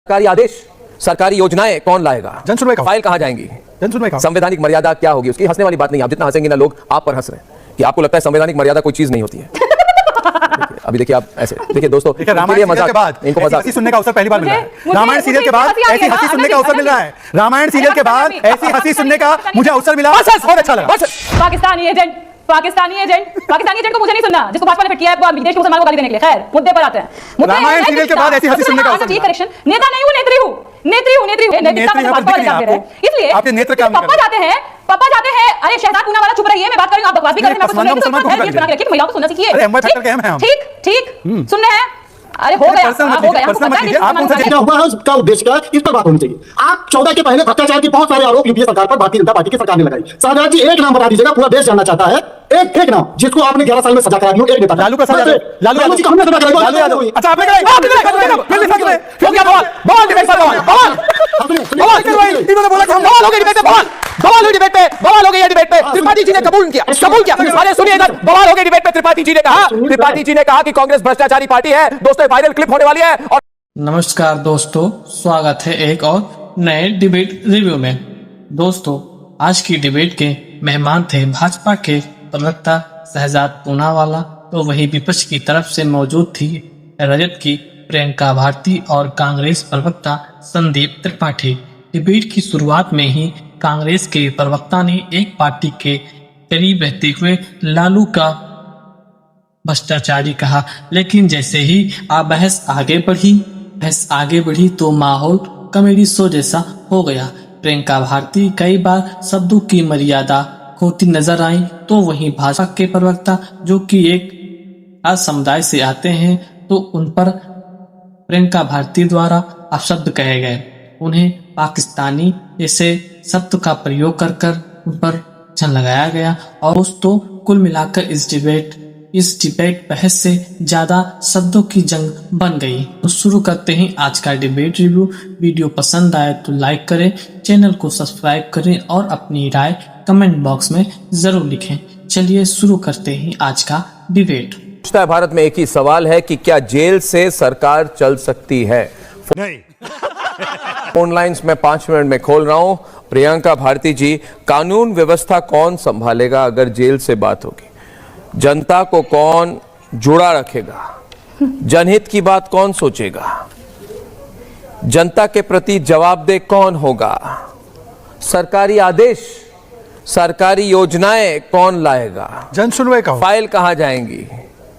सरकारी आदेश, सरकारी योजनाएं कौन लाएगा? जन सुनवाई फाइल कहां जाएंगी? जन सुनवाई संवैधानिक मर्यादा क्या होगी उसकी? हंसने वाली बात नहीं, आप जितना हंसेंगे ना लोग आप पर हंस रहे हैं कि आपको लगता है संवैधानिक मर्यादा कोई चीज नहीं होती है। अभी देखिए आप ऐसे देखिए दोस्तों, रामायण सीरियल के बाद इनको मजाक सुनने का अवसर पहली बार मिल रहा है। रामायण सीरियल के बाद ऐसी हंसी सुनने का अवसर मिल रहा है। रामायण सीरियल के बाद ऐसी हंसी सुनने का मुझे अवसर मिला, बहुत अच्छा लगा। पाकिस्तानी एजेंट को मुझे नहीं सुनना, जिसको भाजपा ने फिट किया है विदेश के मुसलमानों को गाली देने के लिए। खैर मुद्दे पर आते हैं। रामायण सीरियल के बाद ऐसी हंसी सुनने का अवसर मिला। करेक्शन, नेता नहीं हूं, नेत्री हूं। इसलिए आपके नेत्र क्या पापा जाते हैं अरे शहजाद पूना वाला चुप रही है, मैं बात कर रही हूं, आप बकवास भी कर रहे हैं, मैं सुन रही हूं। महिलाओं को सुनना सीखिए। ठीक सुन रहे हैं। अरे हो गया क्या हुआ है उसका उद्देश्य क्या है, इस पर बात होनी चाहिए। आप 14 के पहले भ्रष्टाचार की बहुत सारे आरोप यूपीए सरकार पर, भारतीय जनता पार्टी की सरकार ने लगाई। शाहजाद जी एक नाम बता दीजिएगा, पूरा देश जानना चाहता है, एक नाम जिसको आपने 11 साल में सजा करा दी हो। एक नेता लालू प्रसाद यादव, लालू जी को हमने सजा कराई। अच्छा आपने कराई, क्यों क्या बवाल डिबेट पर इन्होंने बोला कि हम बवाल हो गए डिबेट पे, बवाल हो गई ये डिबेट पे। त्रिपाठी जी ने कबूल किया। अरे सुनिए इधर, बवाल हो गई डिबेट पे। त्रिपाठी जी ने कहा कि कांग्रेस भ्रष्टाचारी पार्टी है। दोस्तों वायरल क्लिप होने वाली है। और नमस्कार दोस्तों, स्वागत है एक और नए डिबेट रिव्यू में। दोस्तों आज की डिबेट के मेहमान थे भाजपा के प्रवक्ता शहजाद पूनावाला, तो वही विपक्ष की तरफ से मौजूद थी रजत की प्रियंका भारती और कांग्रेस प्रवक्ता संदीप त्रिपाठी। डिबेट की शुरुआत में ही कांग्रेस के प्रवक्ता ने एक पार्टी के करीब रहते हुए लालू का भ्रष्टाचारी कहा, लेकिन जैसे ही बहस आगे बढ़ी तो माहौल कॉमेडी शो जैसा हो गया। प्रियंका भारती कई बार शब्दों की मर्यादा खोती नजर आई, तो वहीं भाजपा के प्रवक्ता जो कि एक समुदाय से आते हैं, तो उन पर प्रियंका भारती द्वारा अपशब्द कहे गए। उन्हें पाकिस्तानी जैसे शब्द का प्रयोग कर उन पर छन लगाया गया। और दोस्तों कुल मिलाकर इस डिबेट बहस से ज्यादा शब्दों की जंग बन गई। तो शुरू करते हैं आज का डिबेट रिव्यू। वीडियो पसंद आए तो लाइक करें, चैनल को सब्सक्राइब करें और अपनी राय कमेंट बॉक्स में जरूर लिखें। चलिए शुरू करते हैं आज का डिबेट। भारत में एक ही सवाल है कि क्या जेल से सरकार चल सकती है? नहीं। फोन लाइन्स में 5 मिनट में खोल रहा हूं। प्रियंका भारती जी, कानून व्यवस्था कौन संभालेगा अगर जेल से बात होगी? जनता को कौन जुड़ा रखेगा? जनहित की बात कौन सोचेगा? जनता के प्रति जवाबदेह कौन होगा? सरकारी आदेश, सरकारी योजनाएं कौन लाएगा? जन सुनवाई का फाइल कहां जाएंगी?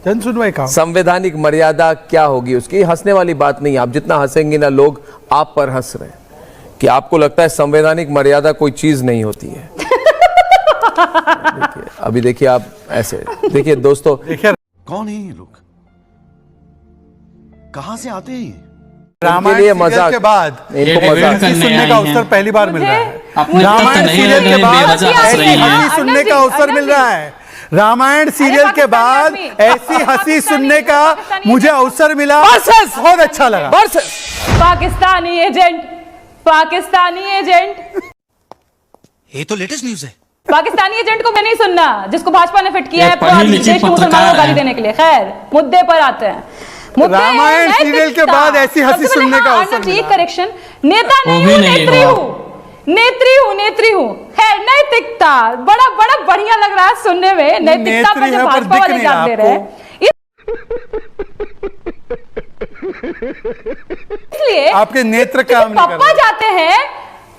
जन सुनवाई का संवैधानिक मर्यादा क्या होगी उसकी? हंसने वाली बात नहीं, आप जितना हंसेंगे ना लोग आप पर हंस रहे हैं कि आपको लगता है संवैधानिक मर्यादा कोई चीज नहीं होती है। अभी देखिए आप ऐसे देखिए दोस्तों, कौन है ये लोग, कहां से आते हैं? रामायण सीरियल के बाद इनको मजाक सुनने का अवसर पहली बार मिल रहा है। अपने रामायण सीरियल के बाद ऐसी हंसी सुनने का अवसर मिल रहा है। रामायण सीरियल के बाद ऐसी हंसी सुनने का मुझे अवसर मिला, बहुत अच्छा लगा। पाकिस्तानी एजेंट, ये तो लेटेस्ट न्यूज़ है। पाकिस्तानी एजेंट को मैं नहीं सुनना, जिसको भाजपा ने फिट किया है विदेश के मुसलमानों को गाली देने के लिए। खैर मुद्दे पर आते हैं। रामायण सीरियल के बाद ऐसी हंसी सुनने का अवसर मिला। करेक्शन, नेता नहीं हूं, नेत्री हूं। है नैतिकता, बड़ा बढ़िया लग रहा है सुनने में। नैतिकता पर जो भाजपा वाले जान दे रहे हैं, इसलिए आपके नेत्र काम नहीं कर रहे।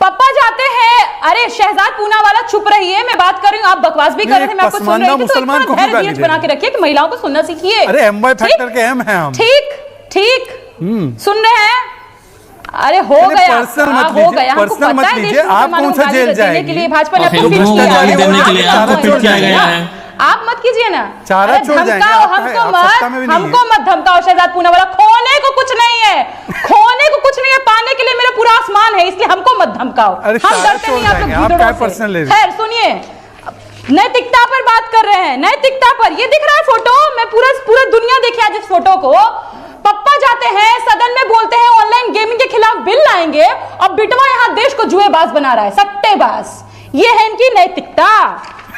पप्पा जाते हैं अरे शहजाद पूना वाला चुप रही है, मैं बात कर रही हूँ, आप बकवास भी कर रहे थे, मैं आपको सुन रही थी। मुसलमान को बना के रखिए कि महिलाओं को सुनना सीखिए। अरे एमवाई फैक्टर के एम हैं हम। ठीक सुन रहे हैं। अरे हो गया, हो गया। पर्सनल मत लीजिए, आप कौन सा जेल जाएंगे के लिए भाजपा ने आप मत कीजिए ना। हमको मत धमकाओ। शहजाद पूना वाला खोने को कुछ नहीं है, पाने के लिए मेरा पूरा आसमान है, इसलिए हमको मत धमकाओ। हम डरते नहीं आप लोग। खैर सुनिए, नैतिकता पर बात कर रहे हैं, नैतिकता पर। ये दिख रहा है फोटो, मैं पूरा दुनिया देखे आज इस फोटो को। पप्पा जाते हैं सदन में, बोलते हैं ऑनलाइन गेमिंग के खिलाफ बिल लाएंगे, और बिटवा यहाँ देश को जुएबाज बना रहा है, सट्टेबाज। ये है इनकी नैतिकता।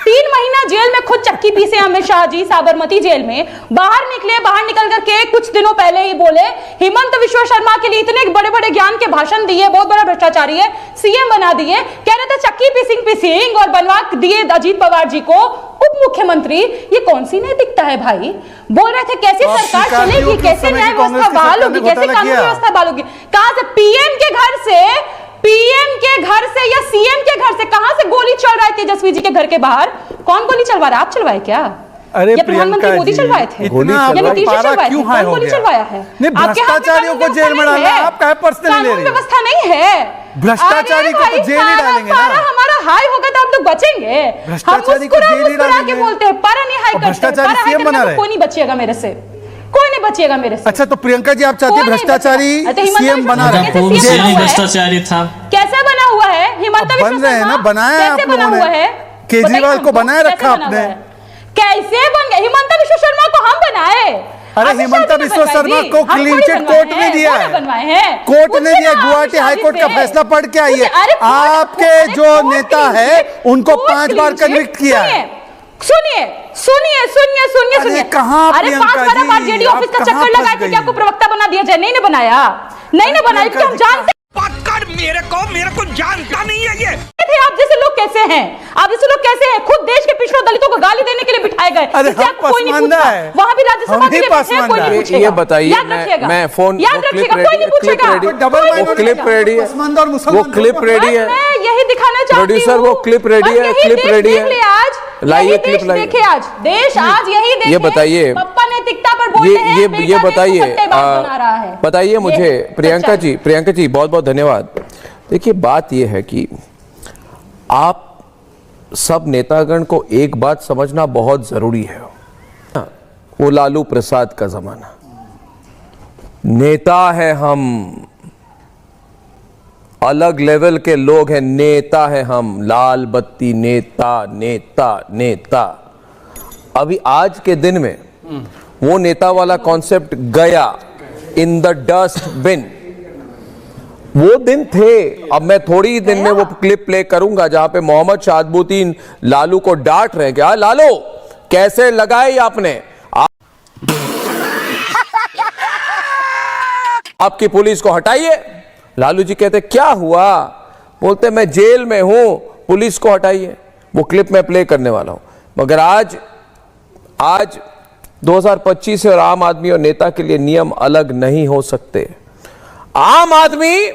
3 महीना जेल में खुद चक्की पीसे अमित शाह जी साबरमती जेल में, बाहर निकले, बाहर निकल करके कुछ दिनों पहले ही बोले हिमंत विश्व शर्मा के लिए इतने बड़े बड़े ज्ञान के भाषण दिए, बहुत बड़ा भ्रष्टाचारी है, सीएम बना दिए, कह रहे थे चक्की पीसिंग और बनवा दिए अजीत पवार जी को उप मुख्यमंत्री। ये कौन सी नैतिकता है भाई? बोल रहे थे कैसे सरकार चलेगी, कैसे न्याय व्यवस्था बहाल होगी, कैसे कानून व्यवस्था बहाल होगी। कहां से पीएम के घर से या सीएम के घर से कहां से गोली चल रहा है तेजस्वी जी के घर के बाहर? कौन गोली चलवा रहा है? आप चलवाए क्या? अरे ये प्रधानमंत्री मोदी चलवाए थे, नीतीश चलवाए थे, कौन गोली चलवाया है? भ्रष्टाचारियों को जेल में डालना आप क्या पर्सनली ले रहे हैं? व्यवस्था नहीं है, भ्रष्टाचारी को तो जेल ही डालेंगे ना। हमारा हाई होगा तो हम लोग बचेंगे। भ्रष्टाचारी को जेल ही डालेंगे। बोलते हैं पारा नहीं हाई करते, भ्रष्टाचारी सीएम बना रहे, कोई नहीं बचिएगा मेरे से, कोई नहीं बचिएगा मेरे से। अच्छा तो प्रियंका जी आप चाहती है भ्रष्टाचारी सीएम बना रहे हैं? भ्रष्टाचारी था, कैसे बना हुआ है? हिमंत विश्व बन रहे हैं ना, शर्मा बनाया कैसे आप बना लोगों हुआ ने, है? केजरीवाल को बनाए रखा आपने। कैसे बन गया? हिमंत विश्व शर्मा को हम बनाए। अरे हिमंत विश्व शर्मा को क्लीन चिट कोर्ट ने दिया है, कोर्ट ने दिया, गुवाहाटी हाईकोर्ट का फैसला पढ़ के आई है। आपके जो नेता है उनको 5 बार कन्विक्ट किया है। सुनिए, कहां अरे 5 बार जेडी ऑफिस का चक्कर लगाए थे, क्या आपको प्रवक्ता बना दिया जाए? नहीं ने बनाया, नहीं बनाया, क्योंकि हम जानते मेरे को जानता नहीं है ये। थे आप जैसे लोग कैसे हैं, आप जैसे लोग कैसे हैं? खुद देश के पिछड़ों दलितों को गाली देने के लिए बिठाए गए, कोई नहीं पूछा। वहां भी राज्यसभा के लिए बैठे, कोई नहीं पूछेगा। ये बताइए, याद रखिएगा, मैं फोन याद रखिएगा, कोई नहीं पूछेगा। वो क्लिप रेडी है, वो क्लिप रेडी है, मैं यही दिखाना चाहती हूं, प्रोड्यूसर वो क्लिप रेडी है, क्लिप रेडी है, लाइए क्लिप लाइए। देखिए आज देश, आज यही देश, ये बताइए, पप्पा नैतिकता पर बोलते हैं, ये बताइए मुझे प्रियंका जी, बहुत बहुत धन्यवाद। देखिए बात यह है कि आप सब नेतागण को एक बात समझना बहुत जरूरी है, वो लालू प्रसाद का जमाना। नेता है हम, अलग लेवल के लोग हैं, नेता है हम, लाल बत्ती नेता नेता नेता। अभी आज के दिन में वो नेता वाला कॉन्सेप्ट गया, इन द डस्टबिन। वो दिन थे। अब मैं थोड़ी ही दिन में वो क्लिप प्ले करूंगा जहां पे मोहम्मद शाहबुद्दीन लालू को डांट रहे हैं, क्या लालू कैसे लगाई आपने, आपकी पुलिस को हटाइए। लालू जी कहते क्या हुआ, बोलते मैं जेल में हूं, पुलिस को हटाइए। वो क्लिप मैं प्ले करने वाला हूं। मगर आज 2025 है और आम आदमी और नेता के लिए नियम अलग नहीं हो सकते। आम आदमी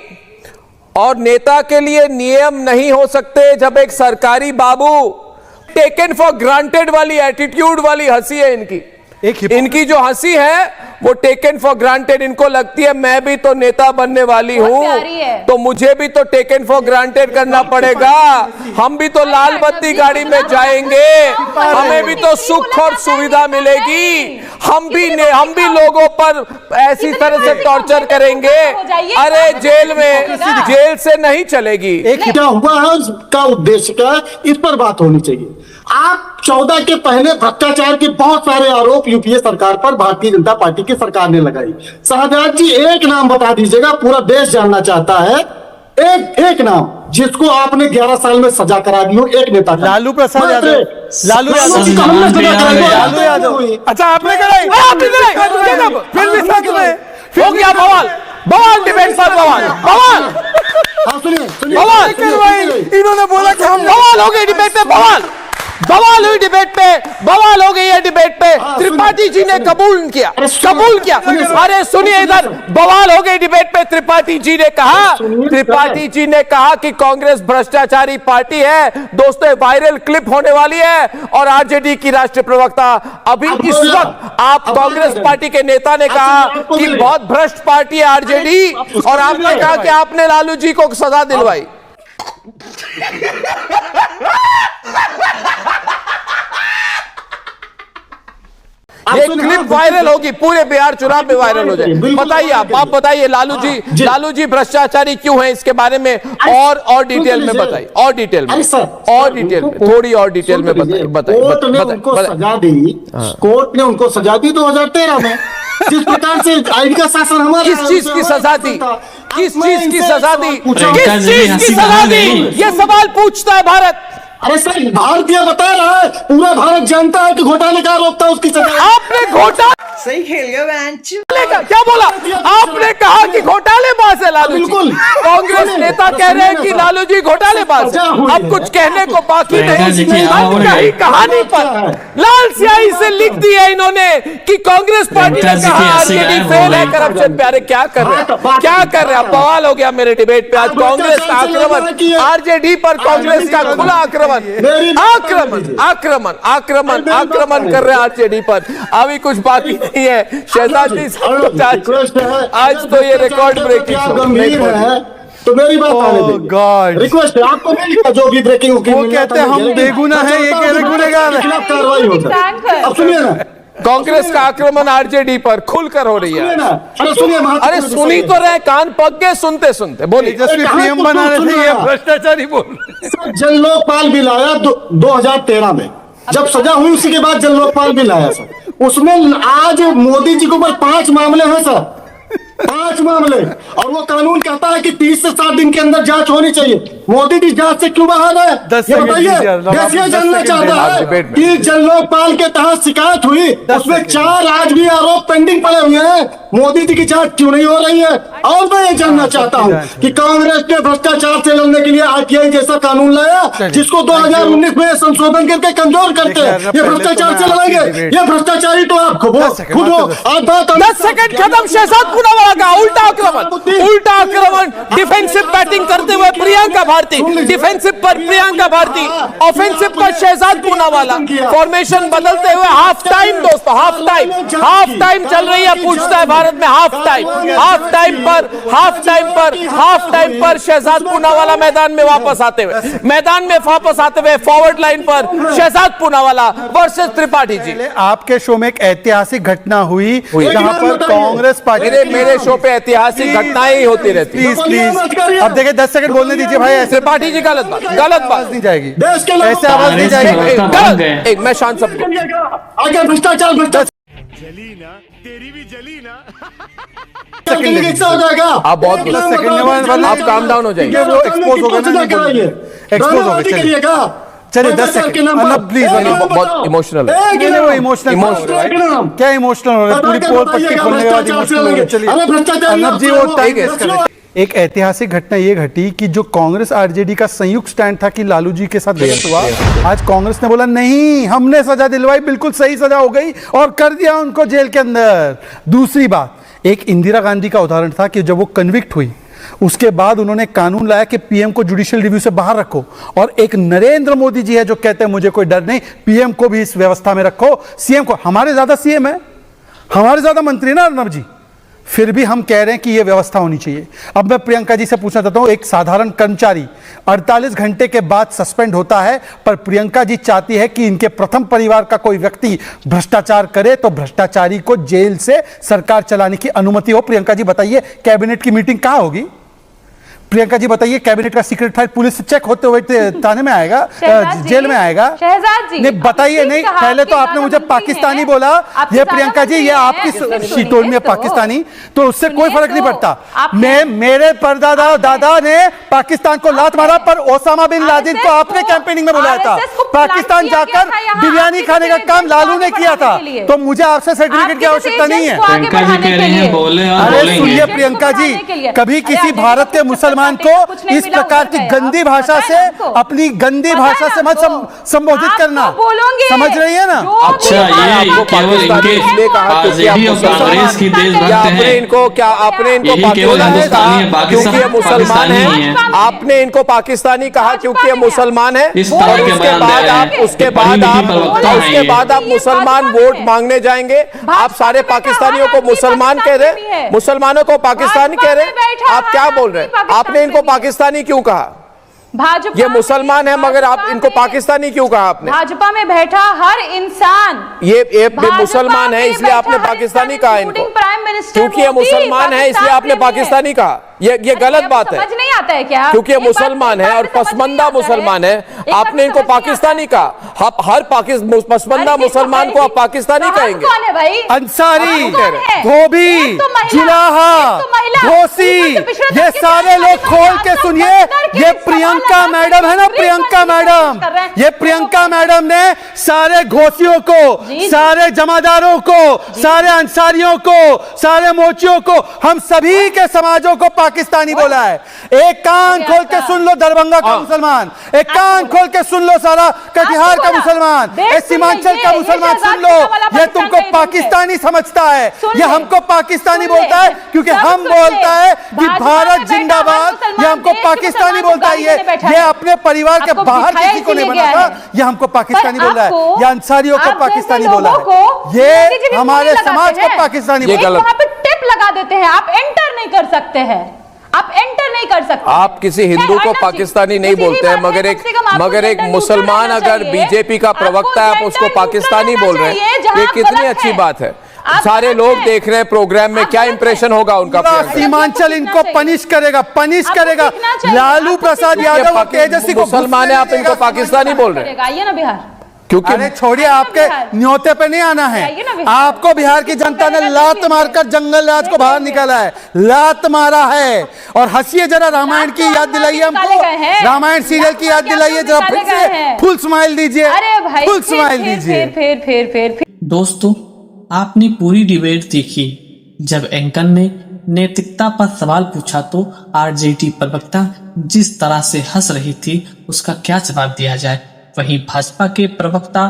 और नेता के लिए नियम नहीं हो सकते जब एक सरकारी बाबू टेकन फॉर ग्रांटेड वाली एटीट्यूड वाली हंसी है इनकी जो हंसी है वो टेकन फॉर ग्रांटेड इनको लगती है मैं भी तो नेता बनने वाली हूं, तो मुझे भी तो टेकन फॉर ग्रांटेड करना पड़ेगा। हम भी तो लाल बत्ती गाड़ी में जाएंगे, हमें भी तो सुख और सुविधा मिलेगी, हम भी लोगों पर ऐसी तरह से टॉर्चर करेंगे। अरे जेल से नहीं चलेगी। क्या हुआ है उसका उद्देश्य क्या, इस पर बात होनी चाहिए। आप 14 के पहले भ्रष्टाचार के बहुत सारे आरोप यूपीए सरकार पर भारतीय जनता पार्टी की सरकार ने लगाई। शाहजाद जी एक नाम बता दीजिएगा, पूरा देश जानना चाहता है, एक नाम जिसको आपने 11 साल में सजा करा दी हो, एक नेता। लालू प्रसाद यादव। लालू यादव। अच्छा आपने कराई, फिर भी सच में हो गया बवाल डिबेट पर बवाल इन्होंने बोला कि हम बवाल हो गए डिबेट पे, बवाल हुई डिबेट पे, बवाल हो गई है डिबेट पे। त्रिपाठी जी ने कबूल किया। अरे सुनिए इधर, बवाल हो गई डिबेट पे। त्रिपाठी जी ने कहा कि कांग्रेस भ्रष्टाचारी पार्टी है। दोस्तों वायरल क्लिप होने वाली है और आरजेडी की राष्ट्रीय प्रवक्ता अभी इस वक्त आप कांग्रेस पार्टी के नेता ने कहा कि बहुत भ्रष्ट पार्टी है आरजेडी, और आपने कहा कि आपने लालू जी को सजा दिलवाई। ये क्लिप वायरल होगी, पूरे बिहार चुनाव में वायरल हो जाए। बताइए आप बताइए लालू जी भ्रष्टाचारी क्यों है, इसके बारे में और डिटेल में बताइए, और डिटेल में थोड़ी और डिटेल में बताइए। कोर्ट ने उनको सजा दी, कोर्ट ने उनको सजा दी 2013 में। जिस प्रकार से आईन का शासन हमारा, किस चीज की सजा दी, किस चीज की सजा दी, किस चीज की सजा दी, ये सवाल पूछता है भारत। अरे सर, भारतीय बता रहा है, पूरा भारत जानता है कि घोटाले का आरोप था, उसकी सजा। आपने घोटाले सही खेल गया बेंच। का क्या बोला? आपने कहा कि घोटालेबाज है लालू जी। बिल्कुल। कांग्रेस नेता कह रहे हैं कि लालू जी घोटालेबाज है। अब कुछ कहने को बाकी नहीं। कहीं कहानी पर लाल स्याही से लिख दी है इन्होंने कि कांग्रेस पार्टी ने कहा आरजेडी फेल है करप्शन पे। अरे क्या कर रहे हैं, क्या कर रहे हैं? बवाल हो गया मेरे डिबेट पे। आज कांग्रेस का आक्रमण, आरजेडी पर कांग्रेस का खुला आक्रमण, आक्रमण आक्रमण आक्रमण आक्रमण कर रहे हैं आरजेडी पर। अभी कुछ बाकी नहीं है। शहजाद जी आज तो ये रिकॉर्ड ब्रेकिंग गंभीर है, तो मेरी बात आने दीजिए। रिक्वेस्ट है, आपको नहीं लिखा जो भी ब्रेकिंग। वो कहते हैं हम बेगुनाह हैं, ये कह रहे गुनहगार हैं। खिलाफ कार्रवाई हो जाए। अब सुनिए ना, कांग्रेस का आक्रमण आरजेडी पर खुलकर हो रही है। अरे सुनिए, अरे सुनी तो रहे, कान पक गए सुनते सुनते। बोलिए। तेजस्वी पीएम बना रहे थे, ये भ्रष्टाचारी बोल। जन लोकपाल बिल आया 2013 में, जब सजा हुई उसी के बाद जन लोकपाल बिल आया सर। उसमें आज मोदी जी के ऊपर 5 मामले हैं सर, 5 मामले। और वो कानून कहता है कि 30 से 60 दिन के अंदर जांच होनी चाहिए। मोदी जी जांच से क्यों बाहर है? ये बताइए। देश ये जानना चाहता है कि जन लोकपाल के तहत शिकायत हुई, उसमें 4 आज भी आरोप पेंडिंग पड़े हुए हैं। मोदी जी की जांच क्यों नहीं हो रही है? और मैं ये जानना चाहता हूँ कि कांग्रेस ने भ्रष्टाचार से लड़ने के लिए आरटीआई जैसा कानून लाया, जिसको 2019 में संशोधन करके कमजोर करते हैं। ये भ्रष्टाचार से लड़ेंगे? ये भ्रष्टाचारी तो आप खुद हो। 10 सेकंड खत्म। शहजाद पूनावाला का उल्टा आक्रमण, उल्टा आक्रमण। डिफेंसिव बैटिंग करते हुए प्रियंका भारती, डिफेंसिव पर प्रियंका भारती, ऑफेंसिव पर शहजाद पूनावाला। फॉर्मेशन बदलते हुए हाफ टाइम दोस्तों, हाफ टाइम चल रही है। पूछता है भारत में हाफ टाइम पर शहजाद पूनावाला मैदान में वापस आते हुए फॉरवर्ड लाइन पर शहजाद पूनावाला वर्सेस त्रिपाठी जी। आपके शो में एक ऐतिहासिक घटना हुई जहां पर कांग्रेस पार्टी, मेरे शो पे ऐतिहासिक घटनाएं ही होती रहती है। प्लीज अब देखिए 10 सेकंड बोलने दीजिए भाई। त्रिपाठी जी गलत बात नहीं जाएगी, ऐसे आवाज नहीं जाएगी। गलत। एक मैं शांत सब आगे भ्रष्टाचार तेरी भी जली ना। हो जाएगा। आप बहुत आप काम डाउन हो जाएंगे। वो एक्सपोज हो गए, एक्सपोज हो गए। चलिए 10 सेकंड प्लीज। बहुत इमोशनल है। वो इमोशनल क्या इमोशनल हो रहा है? पूरी पोल पट्टी खोलने के बाद इमोशनल हो रहा है। चलिए अर्नब जी, वो टाइम। एक ऐतिहासिक घटना ये घटी कि जो कांग्रेस आरजेडी का संयुक्त स्टैंड था कि लालू जी के साथ बहस हुआ, आज कांग्रेस ने बोला नहीं, हमने सजा दिलवाई, बिल्कुल सही सजा हो गई और कर दिया उनको जेल के अंदर। दूसरी बात, एक इंदिरा गांधी का उदाहरण था कि जब वो कन्विक्ट हुई उसके बाद उन्होंने कानून लाया कि पीएम को जुडिशियल रिव्यू से बाहर रखो। और एक नरेंद्र मोदी जी है जो कहते हैं मुझे कोई डर नहीं, पीएम को भी इस व्यवस्था में रखो। सीएम को, हमारे ज्यादा सीएम है, हमारे ज्यादा मंत्री ना अर्नब जी, फिर भी हम कह रहे हैं कि यह व्यवस्था होनी चाहिए। अब मैं प्रियंका जी से पूछना चाहता हूं, एक साधारण कर्मचारी 48 घंटे के बाद सस्पेंड होता है, पर प्रियंका जी चाहती है कि इनके प्रथम परिवार का कोई व्यक्ति भ्रष्टाचार करे तो भ्रष्टाचारी को जेल से सरकार चलाने की अनुमति हो। प्रियंका जी बताइए, कैबिनेट की मीटिंग कहां होगी? प्रियंका जी बताइए, कैबिनेट का सीक्रेट फाइल पुलिस से चेक होते हुए थाने में आएगा, जेल में आएगा? शहजाद जी नहीं बताइए। नहीं, पहले तो आपने मुझे पाकिस्तानी बोला। ये प्रियंका जी, ये आपकी शीतोल में पाकिस्तानी, तो उससे कोई फर्क नहीं पड़ता। मेरे परदादा दादा ने पाकिस्तान को लात मारा, पर ओसामा बिन लादेन को आपने कैंपेनिंग में बुलाया था। पाकिस्तान जाकर बिरयानी खाने का काम लालू ने किया था, तो मुझे आपसे सर्टिफिकेट की आवश्यकता नहीं है। अरे सुनिए प्रियंका जी, कभी किसी भारत के मुसलमान को इस प्रकार की गंदी भाषा से, अपनी गंदी भाषा से मत संबोधित करना, समझ रही है ना? अच्छा, ये केवल इनके आरजेडी और कांग्रेस की देशभक्त हैं। आपने इनको पाकिस्तानी कहा क्योंकि ये मुसलमान है। आपने इनको पाकिस्तानी कहा क्योंकि ये मुसलमान है, और उसके बाद आप मुसलमान वोट मांगने जाएंगे। आप सारे पाकिस्तानियों को मुसलमान कह रहे, मुसलमानों को पाकिस्तानी कह रहे। आप क्या बोल रहे हैं? आपने इनको पाकिस्तानी क्यों कहा? भाजपा ये मुसलमान है, मगर आप इनको पाकिस्तानी क्यों कहा? आपने भाजपा में बैठा हर इंसान ये मुसलमान है इसलिए आपने पाकिस्तानी कहा इनको, क्योंकि ये मुसलमान है इसलिए आपने पाकिस्तानी कहा। ये गलत बात है, समझ नहीं आता है क्या? क्योंकि ये एक बात- मुसलमान एक है बात और समझ नहीं पसमंदा आता है। मुसलमान है। एक बात आपने इनको समझ नहीं पाकिस्तानी आता है। कहा, आप हर पसमंदा मुसलमान को आप पाकिस्तानी तो हम कहेंगे? कौन है भाई? अंसारी, हम कौन है? धोबी, एक तो महिला, जुलाहा, एक तो महिला, घोसी, ऊपर से पिछड़े ये तबके सारे के लोग लोग खोल के आज तक सुनिए। अंदर के ये सवाल प्रियंका लगाते मैडम है ना, हैं, प्रियंका कर रहे मैडम, हैं। ये प्रियंका मैडम ने सारे घोसियों को, जी। सारे जमादारों को, सारे अंसारियों को, सारे मोचियों को, हम सभी के समाजों को पाकिस्तानी बोला है। एक कान खोल के सुन लो दरभंगा का मुसलमान, एक कान खोल के सुन लो सारा कटिहार का मुसलमान, एक सीमांचल का मुसलमान सुन लो, ये तुमको पाकिस्तानी समझता है, ये हमको पाकिस्तानी बोलता है, क्योंकि हम बोलता है कि भारत जिंदाबाद, ये हमको पाकिस्तानी बोलता है। ये अपने परिवार के बाहर किसी को नहीं बना था, ये हमको पाकिस्तानी बोल रहा है, ये अंसारियों को पाकिस्तानी बोला है, ये हमारे समाज को पाकिस्तानी ये बोला है। गलत। वहां पे टिप लगा देते हैं, आप एंटर नहीं कर सकते हैं, आप एंटर नहीं कर सकते। आप किसी हिंदू को पाकिस्तानी नहीं बोलते हैं, मगर एक मुसलमान अगर बीजेपी का प्रवक्ता है, आप उसको पाकिस्तानी बोल रहे हैं, ये कितनी अच्छी बात है। सारे लोग देख रहे हैं प्रोग्राम में, क्या इंप्रेशन होगा उनका? सीमांचल इनको पनिश करेगा, पनिश करेगा। लालू प्रसाद यादव और तेजस्वी को मुसलमान है, आप इनको पाकिस्तानी बोल रहे हैं? आइए ना बिहार, क्योंकि अरे छोड़िए, आपके न्योते पे नहीं आना है। आइए ना बिहार। आपको बिहार की जनता ने लात मारकर जंगल राज को बाहर निकाला है, लात मारा है। और हंसिए जरा, रामायण की याद दिलाइए हमको, रामायण सीरियल की याद दिलाइए जरा, फिर से फुल स्माइल दीजिए, अरे भाई फुल स्माइल दीजिए। फिर दोस्तों, आपने पूरी डिबेट देखी। जब एंकर ने नैतिकता पर सवाल पूछा तो आरजेडी प्रवक्ता जिस तरह से हंस रही थी, उसका क्या जवाब दिया जाए। वहीं भाजपा के प्रवक्ता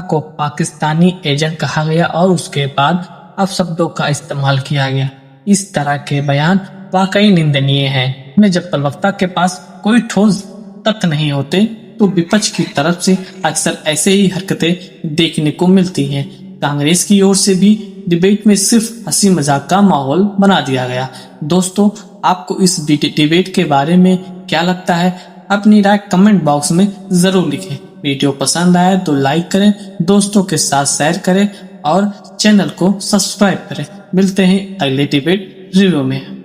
को पाकिस्तानी एजेंट कहा गया और उसके बाद अपशब्दों का इस्तेमाल किया गया। इस तरह के बयान वाकई निंदनीय हैं। में जब प्रवक्ता के पास कोई ठोस तथ्य नहीं होते तो विपक्ष की तरफ से अक्सर ऐसे ही हरकतें देखने को मिलती हैं। कांग्रेस की ओर से भी डिबेट में सिर्फ हंसी मजाक का माहौल बना दिया गया। दोस्तों, आपको इस डिबेट के बारे में क्या लगता है? अपनी राय कमेंट बॉक्स में जरूर लिखें। वीडियो पसंद आए तो लाइक करें, दोस्तों के साथ शेयर करें और चैनल को सब्सक्राइब करें। मिलते हैं अगले डिबेट रिव्यू में।